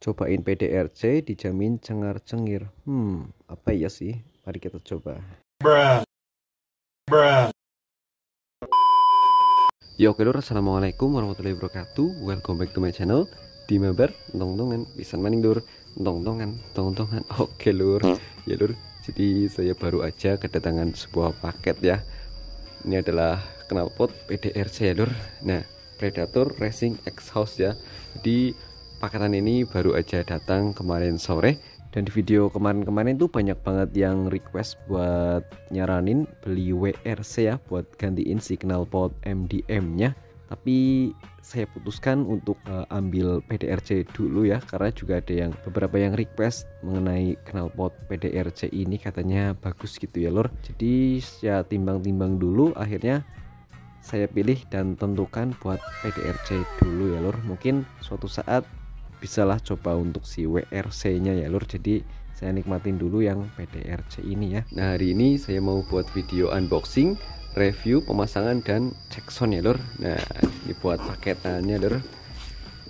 Cobain PDRC dijamin cengar-cengir. Apa ya sih? Mari kita coba. Bruh. Bruh. Yo, oke lur, assalamualaikum warahmatullahi wabarakatuh. Welcome back to my channel. Di Mabar, tong-tongan, bisa maning lur, tong-tongan. Oke lur, ya lur. Jadi saya baru aja kedatangan sebuah paket ya. Ini adalah knalpot PDRC ya lur. Nah, Predator Racing Exhaust ya. Jadi paketan ini baru aja datang kemarin sore, dan di video kemarin-kemarin tuh banyak banget yang request buat nyaranin beli WRC ya, buat gantiin si knalpot MDM nya. Tapi saya putuskan untuk ambil PDRC dulu ya, karena juga ada yang beberapa yang request mengenai knalpot PDRC ini, katanya bagus gitu ya lur. Jadi saya timbang-timbang dulu, akhirnya saya pilih dan tentukan buat PDRC dulu ya lur. Mungkin suatu saat bisalah coba untuk si WRC nya ya lur. Jadi saya nikmatin dulu yang PDRC ini ya. Nah, hari ini saya mau buat video unboxing, review, pemasangan, dan cek sound ya lur. Nah, ini buat paketannya lur.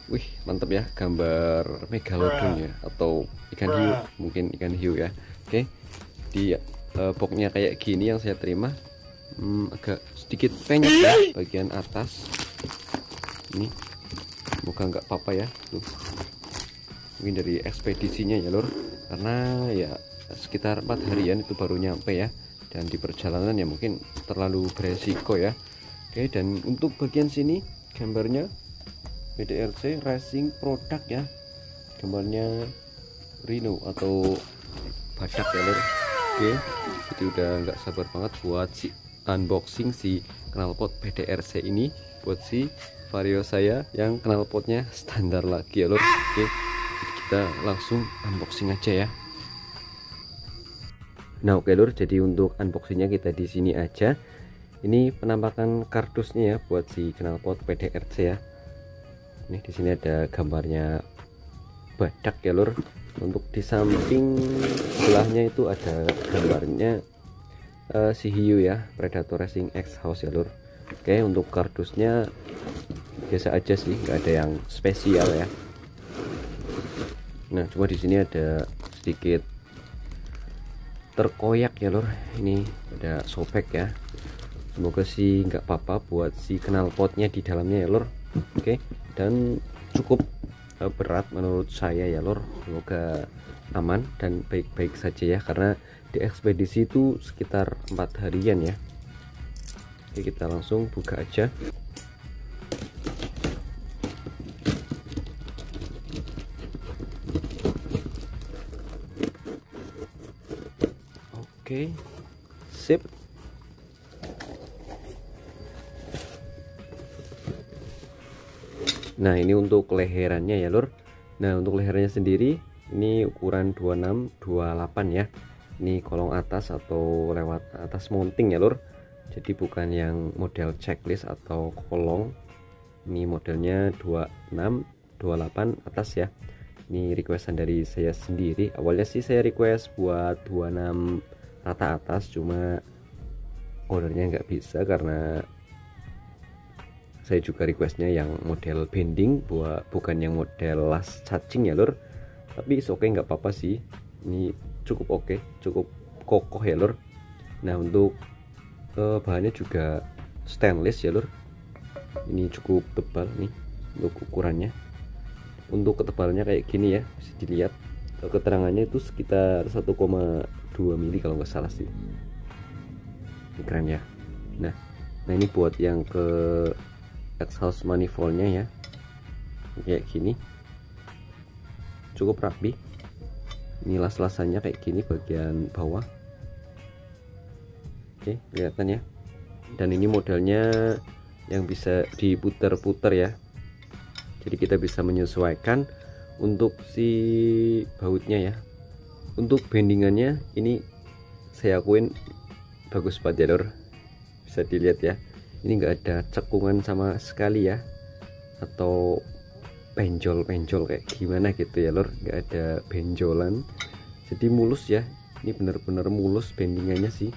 Wih, mantep ya, gambar megalodon ya, atau ikan hiu, mungkin ikan hiu ya. Oke, di boxnya kayak gini yang saya terima. Agak sedikit penyok ya bagian atas ini, bukan nggak apa-apa ya tuh, mungkin dari ekspedisinya ya lur, karena ya sekitar 4 harian itu baru nyampe ya, dan di perjalanan ya mungkin terlalu beresiko ya. Oke, dan untuk bagian sini gambarnya PDRC Racing Product ya, gambarnya Rhino atau badak ya lur. Oke, jadi udah nggak sabar banget buat si unboxing si knalpot PDRC ini buat si Vario saya yang knalpotnya standar lagi ya lur. Oke, jadi kita langsung unboxing aja ya. Nah, oke lur, jadi untuk unboxingnya kita di sini aja. Ini penampakan kardusnya ya buat si knalpot PDRC ya. Ini di sini ada gambarnya badak ya lur. Untuk di samping sebelahnya itu ada gambarnya si hiu ya, Predator Racing Exhaust ya lur. Oke, untuk kardusnya biasa aja sih, nggak ada yang spesial ya. Nah, cuma di sini ada sedikit terkoyak ya lur. Ini ada sobek ya. Semoga sih nggak apa-apa buat si knalpotnya di dalamnya ya lur. Oke, dan cukup berat menurut saya ya lur. Semoga aman dan baik-baik saja ya, karena di ekspedisi itu sekitar 4 harian ya. Oke, kita langsung buka aja. Oke, sip. Nah, ini untuk leherannya ya lur. Nah, untuk lehernya sendiri ini ukuran 26-28 ya. Ini kolong atas atau lewat atas mounting ya lur. Jadi bukan yang model checklist atau kolong. Ini modelnya 26-28 atas ya. Ini requestan dari saya sendiri. Awalnya sih saya request buat 26 rata atas, cuma ordernya nggak bisa karena saya juga requestnya yang model bending, bukan yang model last charging ya lur. Tapi oke, nggak apa-apa sih, ini cukup oke, cukup kokoh ya lur. Nah, untuk bahannya juga stainless ya lur. Ini cukup tebal nih untuk ukurannya. Untuk ketebalannya kayak gini ya, bisa dilihat. Keterangannya itu sekitar 1,2 mili kalau nggak salah sih. Ini keren ya. Nah ini buat yang ke exhaust manifoldnya ya, kayak gini, cukup rapi. Ini las-lasannya kayak gini bagian bawah. Oke, kelihatan ya. Dan ini modelnya yang bisa diputar-putar ya, jadi kita bisa menyesuaikan untuk si bautnya ya. Untuk bendingannya ini saya akuin bagus banget ya lor, bisa dilihat ya. Ini enggak ada cekungan sama sekali ya, atau penjol-penjol kayak gimana gitu ya lor, enggak ada benjolan, jadi mulus ya. Ini bener-bener mulus bendingannya sih,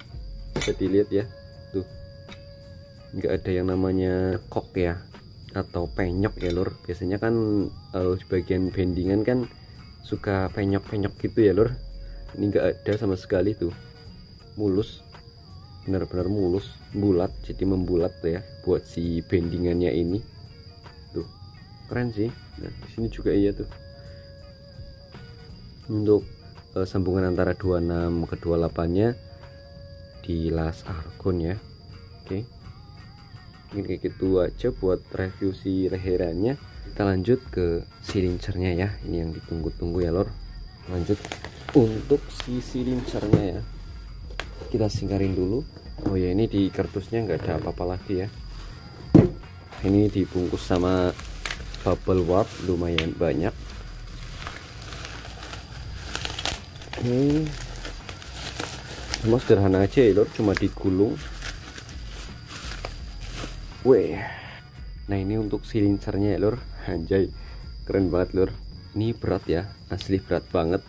bisa dilihat ya tuh. Enggak ada yang namanya kok ya atau penyok ya lor. Biasanya kan di bagian bendingan kan suka penyok-penyok gitu ya lur. Ini nggak ada sama sekali tuh, mulus, benar-benar mulus, bulat, jadi membulat tuh ya buat si bendingannya ini tuh, keren sih. Nah di sini juga iya tuh untuk sambungan antara 26 ke 28 nya di las argon ya. Oke, mungkin kayak gitu aja buat review si leherannya. Kita lanjut ke silincernya ya, ini yang ditunggu-tunggu ya lor. Lanjut untuk si silincernya ya, kita singkarin dulu. Oh ya, ini di kardusnya nggak ada apa-apa lagi ya. Ini dibungkus sama bubble wrap lumayan banyak. Oke, cuma sederhana aja ya lor, cuma digulung. Weh, nah ini untuk silincernya ya lor. Anjay, keren banget lor. Ini berat ya, asli berat banget.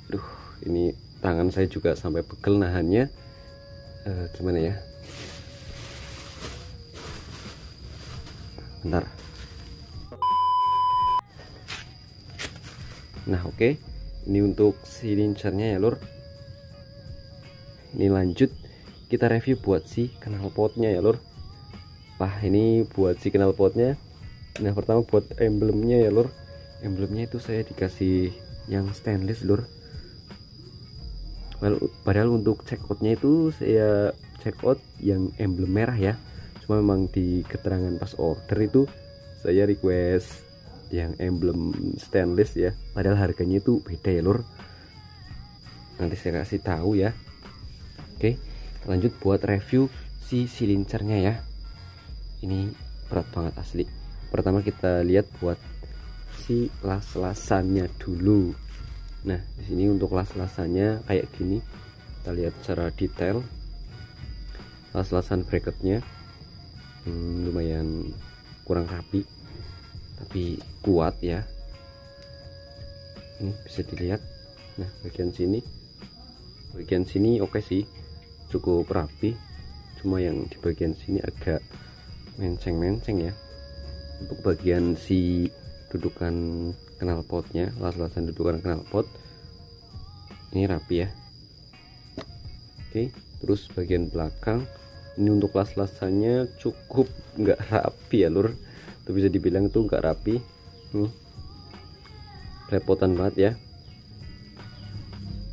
Duh, ini tangan saya juga sampai pegel nahannya. Gimana ya, bentar. Nah oke, ini untuk silincernya ya lor. Ini lanjut kita review buat si knalpotnya ya lor. Wah, ini buat si knalpotnya. Nah pertama buat emblemnya ya lor. Emblemnya itu saya dikasih yang stainless lor. Padahal untuk check outnya itu saya check out yang emblem merah ya. Cuma memang di keterangan pas order itu saya request yang emblem stainless ya. Padahal harganya itu beda ya lor. Nanti saya kasih tahu ya. Oke, lanjut buat review si silincernya ya. Ini berat banget asli. Pertama kita lihat buat si las-lasannya dulu. Nah di sini untuk las-lasannya kayak gini, kita lihat secara detail. Las-lasan bracketnya lumayan kurang rapi tapi kuat ya. Ini bisa dilihat. Nah bagian sini oke sih, cukup rapi. Cuma yang di bagian sini agak menceng-menceng ya. Untuk bagian si dudukan knalpotnya, las-lasan dudukan knalpot ini rapi ya. Oke, terus bagian belakang ini untuk las-lasannya cukup nggak rapi ya lur. Itu bisa dibilang tuh nggak rapi. Repotan banget ya.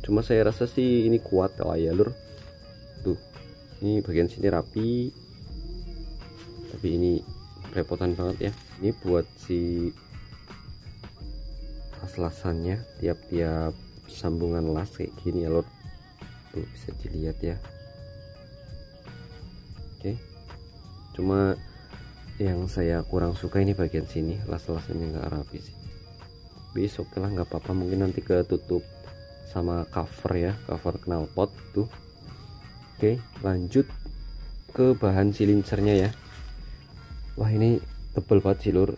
Cuma saya rasa sih ini kuat lah ya lur. Tuh, ini bagian sini rapi, tapi ini repotan banget ya. Ini buat si las-lasannya, tiap-tiap sambungan las kayak gini ya lor. Tuh bisa dilihat ya. Oke, cuma yang saya kurang suka ini bagian sini, las-lasannya nggak rapi sih. Besok lah nggak apa-apa, mungkin nanti ketutup sama cover ya, cover knalpot tuh. Oke, lanjut ke bahan silincernya ya. Wah ini tebel banget sih lur.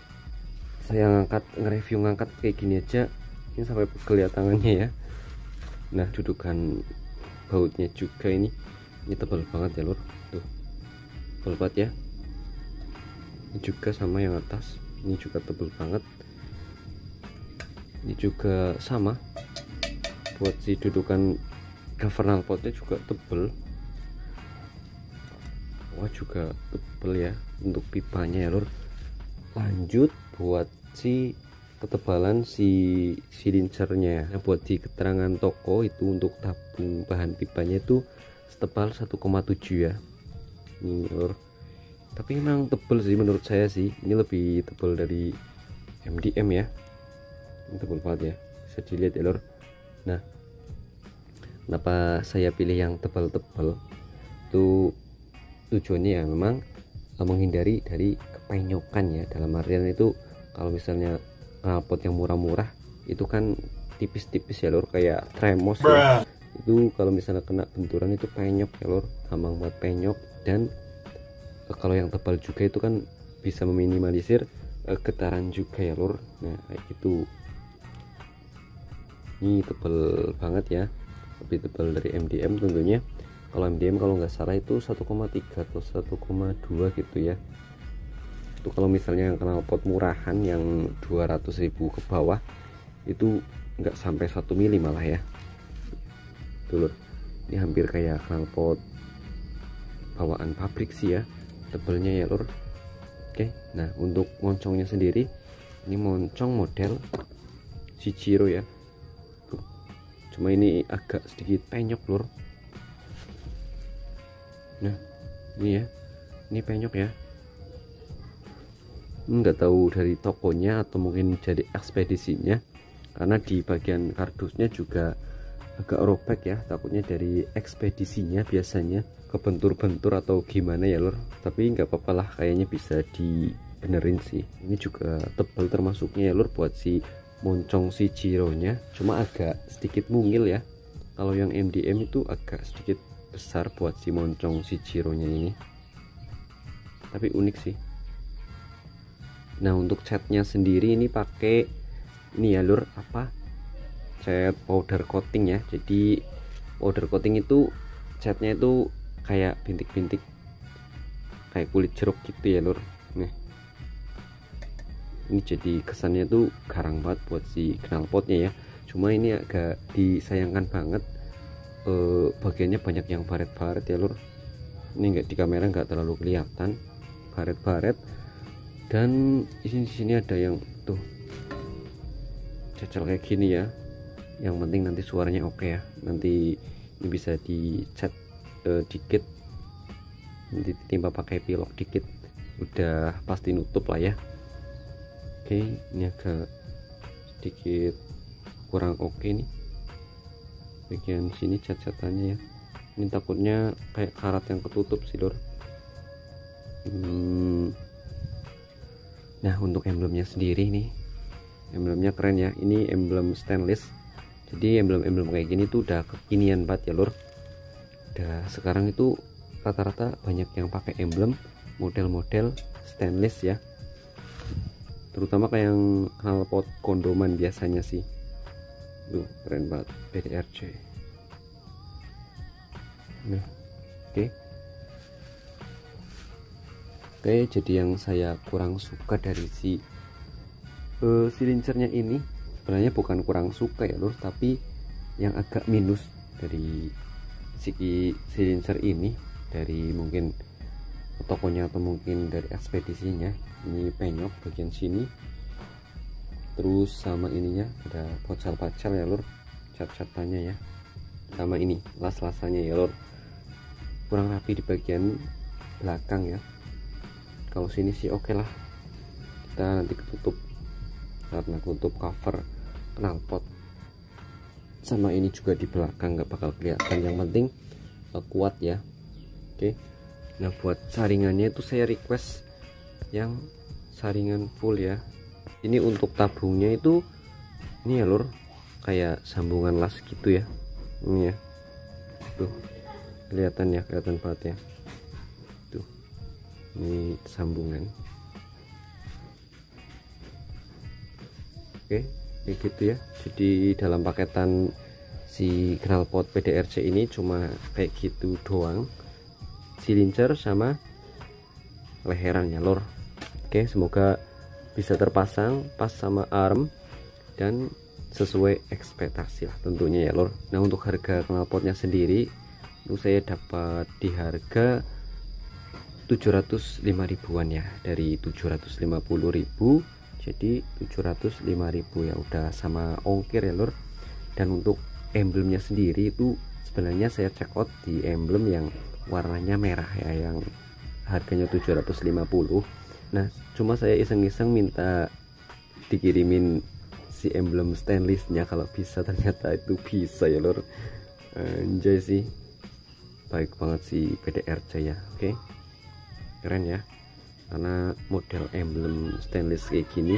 Saya nge-review ngangkat kayak gini aja ini sampai pegel ya tangannya ya. Nah dudukan bautnya juga ini tebal banget ya lur. Tuh tebal banget ya. Ini juga sama yang atas, ini juga tebal banget. Ini juga sama, buat si dudukan cover knalpotnya juga tebel. Wah juga tebel ya untuk pipanya ya lur. Lanjut buat si ketebalan si silincernya. Nah, buat di keterangan toko itu untuk tabung bahan pipanya itu setebal 1,7 ya ini lur. Tapi memang tebel sih menurut saya sih. Ini lebih tebal dari MDM ya. Ini tebal banget ya, bisa dilihat ya lur. Nah kenapa saya pilih yang tebal-tebal itu tujuannya ya memang menghindari dari kepenyokan ya. Dalam artian itu kalau misalnya knalpot yang murah-murah itu kan tipis-tipis ya lor, kayak tremos ya. Itu kalau misalnya kena benturan itu penyok ya lor, gampang buat penyok. Dan kalau yang tebal juga itu kan bisa meminimalisir getaran juga ya lor. Nah kayak gitu. Ini tebal banget ya, lebih tebal dari MDM tentunya. Kalau MDM kalau nggak salah itu 1,3 atau 1,2 gitu ya. Itu kalau misalnya yang knalpot murahan yang 200.000 ke bawah itu nggak sampai 1 mili malah ya. Tuh lur, ini hampir kayak knalpot bawaan pabrik sih ya tebelnya ya lur. Oke, nah untuk moncongnya sendiri ini moncong model Shichiro ya. Tuh, cuma ini agak sedikit penyok lur. Nah ini ya, ini penyok ya. Nggak tahu dari tokonya atau mungkin dari ekspedisinya, karena di bagian kardusnya juga agak robek ya, takutnya dari ekspedisinya biasanya kebentur-bentur atau gimana ya lur. Tapi nggak apa-apa lah, kayaknya bisa dibenerin sih. Ini juga tebal termasuknya ya lur buat si moncong Shichiro nya, cuma agak sedikit mungil ya. Kalau yang MDM itu agak sedikit besar buat si moncong Shichiro nya ini, tapi unik sih. Nah untuk catnya sendiri ini pakai ini ya lur, apa, cat powder coating ya. Jadi powder coating itu catnya itu kayak bintik-bintik kayak kulit jeruk gitu ya lur. Nih ini jadi kesannya tuh garang banget buat si knalpotnya ya. Cuma ini agak disayangkan banget, bagiannya banyak yang baret-baret ya lur. Ini nggak di kamera nggak terlalu kelihatan baret-baret, dan di sini ada yang tuh cecel kayak gini ya. Yang penting nanti suaranya oke ya. Nanti ini bisa dicat dikit, nanti timpa pakai pilok dikit, udah pasti nutup lah ya. Oke, ini agak sedikit kurang oke nih bagian sini cat-catannya ya. Ini takutnya kayak karat yang ketutup sih lur. Nah untuk emblemnya sendiri nih, emblemnya keren ya. Ini emblem stainless, jadi emblem-emblem kayak gini tuh udah kekinian banget ya lur. Udah sekarang itu rata-rata banyak yang pakai emblem model-model stainless ya, terutama kayak yang knalpot kondoman biasanya sih. Tuh keren banget PDRC. Nah oke. Oke, jadi yang saya kurang suka dari si silincernya ini, sebenarnya bukan kurang suka ya lur, tapi yang agak minus dari si silincer ini, dari mungkin tokonya atau mungkin dari ekspedisinya, ini penyok bagian sini, terus sama ininya ada pacal-pacal ya lur, cat-catannya ya, sama ini las-lasannya ya lur, kurang rapi di bagian belakang ya. Kalau sini sih oke lah, kita nanti ketutup karena tutup cover knalpot, sama ini juga di belakang nggak bakal kelihatan. Yang penting kuat ya. Oke, nah buat saringannya itu saya request yang saringan full ya. Ini untuk tabungnya itu ini ya lur, kayak sambungan las gitu ya. Ini ya, tuh kelihatan ya, kelihatan banget ya. Tuh ini sambungan. Oke kayak gitu ya. Jadi dalam paketan si knalpot PDRC ini cuma kayak gitu doang, silincer sama leheran ya lor. Oke, semoga bisa terpasang pas sama arm dan sesuai ekspektasi lah tentunya ya lor. Nah untuk harga knalpotnya sendiri itu saya dapat di harga 705 ribuan ya, dari 750.000 jadi 705.000 ya, udah sama ongkir ya lur. Dan untuk emblemnya sendiri itu sebenarnya saya check out di emblem yang warnanya merah ya, yang harganya 750. Nah cuma saya iseng-iseng minta dikirimin si emblem stainlessnya kalau bisa, ternyata itu bisa ya lur. Anjay sih, baik banget si PDRC ya. Oke, keren ya, karena model emblem stainless kayak gini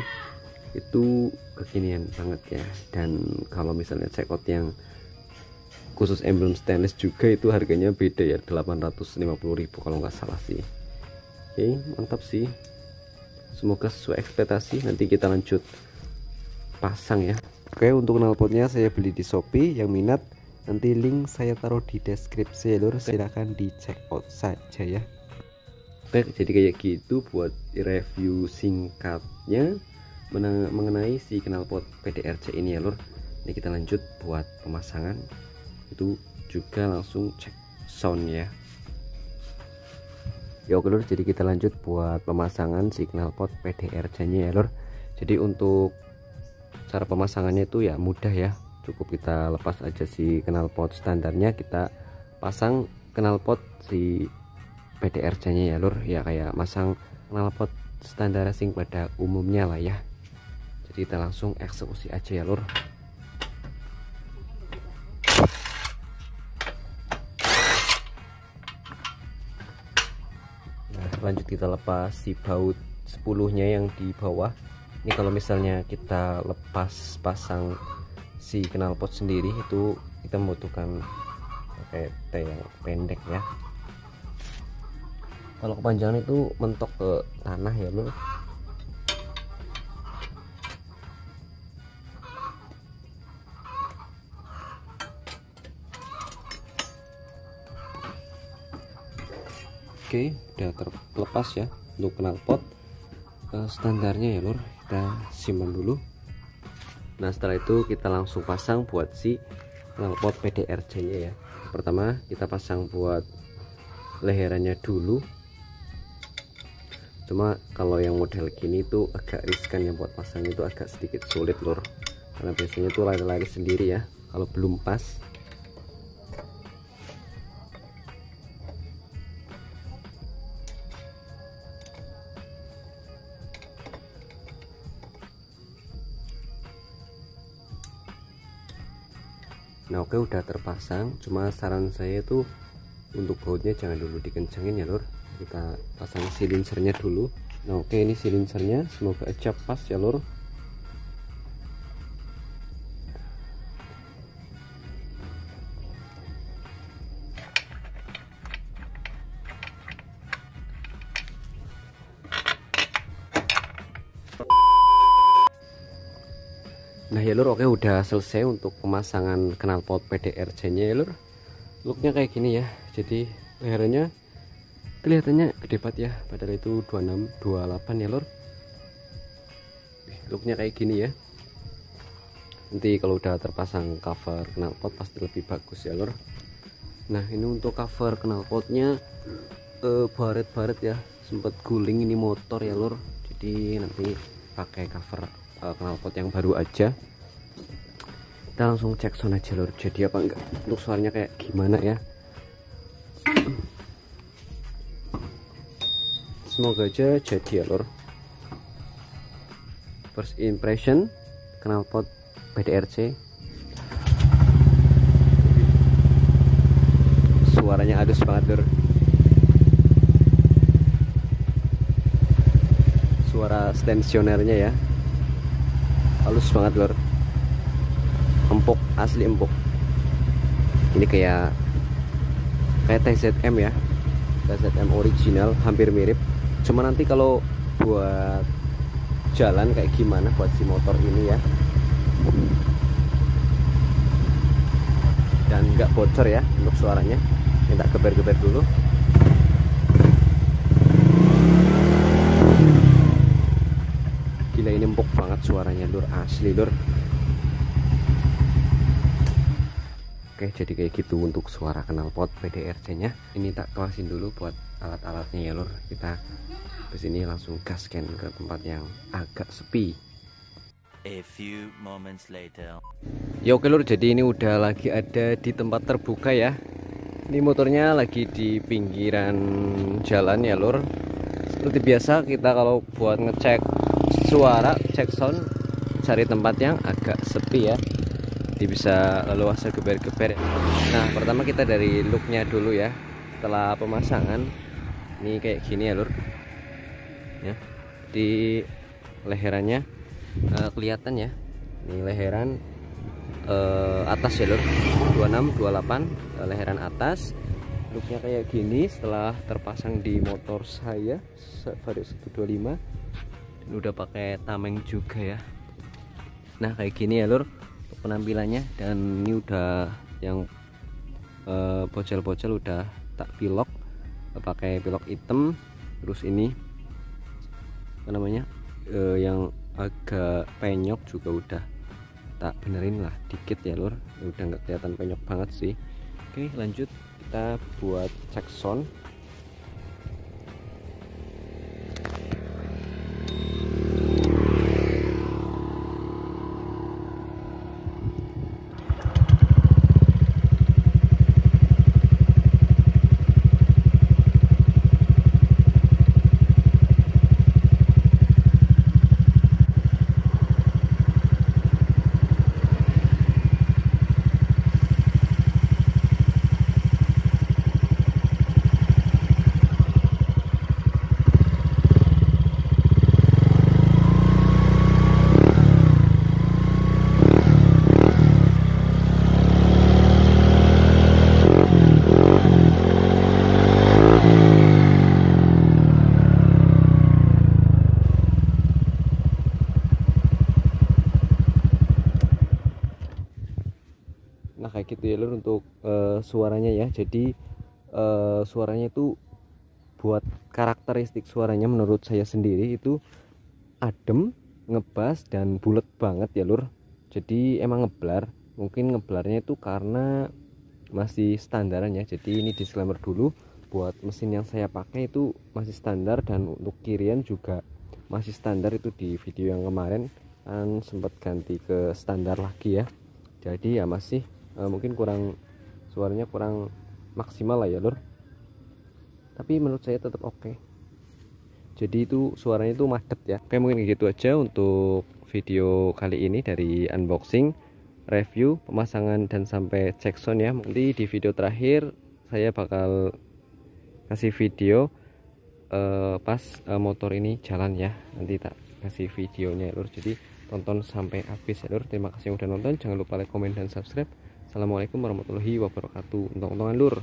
itu kekinian banget ya. Dan kalau misalnya check out yang khusus emblem stainless juga itu harganya beda ya, 850.000 kalau nggak salah sih. Oke, mantap sih, semoga sesuai ekspektasi. Nanti kita lanjut pasang ya. Oke, untuk knalpotnya saya beli di Shopee, yang minat nanti link saya taruh di deskripsi lur, silahkan di check out saja ya. Oke, jadi kayak gitu buat review singkatnya mengenai si knalpot PDRC ini ya lur. Ini kita lanjut buat pemasangan, itu juga langsung cek sound ya. Ya oke lur, jadi kita lanjut buat pemasangan si knalpot PDRC nya ya lur. Jadi untuk cara pemasangannya itu ya mudah ya, cukup kita lepas aja si knalpot standarnya, kita pasang knalpot si PDRC nya ya lur, ya kayak masang knalpot standar racing pada umumnya lah ya. Jadi kita langsung eksekusi aja ya lur. Nah lanjut kita lepas si baut 10 nya yang di bawah. Ini kalau misalnya kita lepas pasang si knalpot sendiri itu kita membutuhkan pakai T yang pendek ya. Kalau kepanjangan itu mentok ke tanah ya lur. Oke, udah terlepas ya untuk knalpot standarnya ya lur. Kita simpan dulu. Nah setelah itu kita langsung pasang buat si knalpot PDRC nya ya. Pertama kita pasang buat leherannya dulu. Cuma kalau yang model gini tuh agak riskan ya, buat pasang itu agak sedikit sulit lur, karena biasanya tuh lari-lari sendiri ya kalau belum pas. Nah oke, udah terpasang, cuma saran saya itu untuk bautnya jangan dulu dikencengin ya lur, kita pasang silinsernya dulu. Nah oke, ini silinsernya, semoga aja pas ya lur. Nah ya lur, oke udah selesai untuk pemasangan knalpot PDRC nya ya lur. Looknya kayak gini ya, jadi lehernya kelihatannya gede banget ya, padahal itu 26 28 ya lur. Looknya kayak gini ya. Nanti kalau udah terpasang cover knalpot pasti lebih bagus ya lur. Nah ini untuk cover knalpotnya baret-baret ya, sempat guling ini motor ya lur, jadi nanti pakai cover knalpot yang baru aja. Kita langsung cek sound aja lur, jadi apa enggak, untuk suaranya kayak gimana ya. Semoga aja jadi ya lur. First impression knalpot PDRC, suaranya halus banget lur. Suara stensionernya ya halus banget lur, empuk, asli empuk. Ini kayak TZM ya, TZM original, hampir mirip. Cuma nanti kalau buat jalan kayak gimana buat si motor ini ya, dan nggak bocor ya untuk suaranya. Minta geber-geber dulu. Gila, ini empuk banget suaranya lur, asli lur. Oke, jadi kayak gitu untuk suara knalpot PDRC nya. Ini tak kelasin dulu buat alat-alatnya ya lur. Kita kesini langsung gaskan ke tempat yang agak sepi. A few moments later. Ya oke lur, jadi ini udah lagi ada di tempat terbuka ya. Ini motornya lagi di pinggiran jalan ya lur. Seperti biasa kita kalau buat ngecek suara, cek sound, cari tempat yang agak sepi ya, jadi bisa leluasa geber-geber. Nah pertama kita dari looknya dulu ya. Setelah pemasangan ini kayak gini ya lur ya, di leherannya kelihatan ya, ini leheran atas ya lur, 26 28 leheran atas. Looknya kayak gini setelah terpasang di motor saya Vario 125, dan udah pakai tameng juga ya. Nah kayak gini ya lur untuk penampilannya. Dan ini udah yang bocel-bocel udah tak pilok, pakai pilok hitam. Terus ini apa namanya, yang agak penyok juga udah tak benerin lah dikit ya lur, udah nggak kelihatan penyok banget sih. Oke lanjut kita buat cek sound. Nah kayak gitu ya lur untuk suaranya ya. Jadi suaranya itu buat karakteristik suaranya menurut saya sendiri itu adem, ngebas dan bulat banget ya lur. Jadi emang ngeblar, mungkin ngeblarnya itu karena masih standaran ya. Jadi ini disclaimer dulu, buat mesin yang saya pakai itu masih standar, dan untuk kirian juga masih standar. Itu di video yang kemarin kan sempat ganti ke standar lagi ya. Jadi ya masih mungkin suaranya kurang maksimal lah ya lur, tapi menurut saya tetap oke. Jadi itu suaranya itu madet ya. Oke mungkin gitu aja untuk video kali ini dari unboxing, review, pemasangan dan sampai cek sound ya. Nanti di video terakhir saya bakal kasih video pas motor ini jalan ya, nanti tak kasih videonya lur. Jadi tonton sampai habis ya lur. Terima kasih yang udah nonton, jangan lupa like, komen dan subscribe. Assalamualaikum warahmatullahi wabarakatuh. Untung-untungan lur.